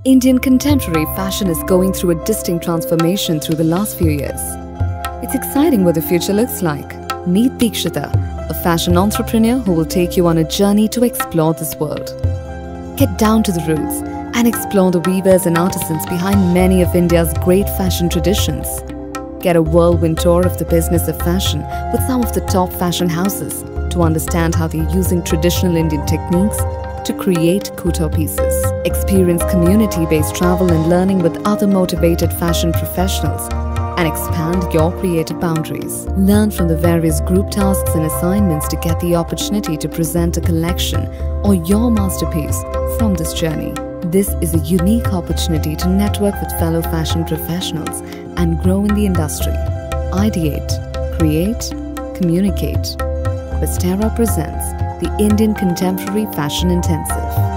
Indian contemporary fashion is going through a distinct transformation through the last few years. It's exciting what the future looks like. Meet Deekshita, a fashion entrepreneur who will take you on a journey to explore this world. Get down to the roots and explore the weavers and artisans behind many of India's great fashion traditions. Get a whirlwind tour of the business of fashion with some of the top fashion houses to understand how they're using traditional Indian techniques to create couture pieces. Experience community-based travel and learning with other motivated fashion professionals and expand your creative boundaries. Learn from the various group tasks and assignments to get the opportunity to present a collection or your masterpiece from this journey. This is a unique opportunity to network with fellow fashion professionals and grow in the industry. Ideate, create, communicate. Questerra presents the Indian Contemporary Fashion Intensive.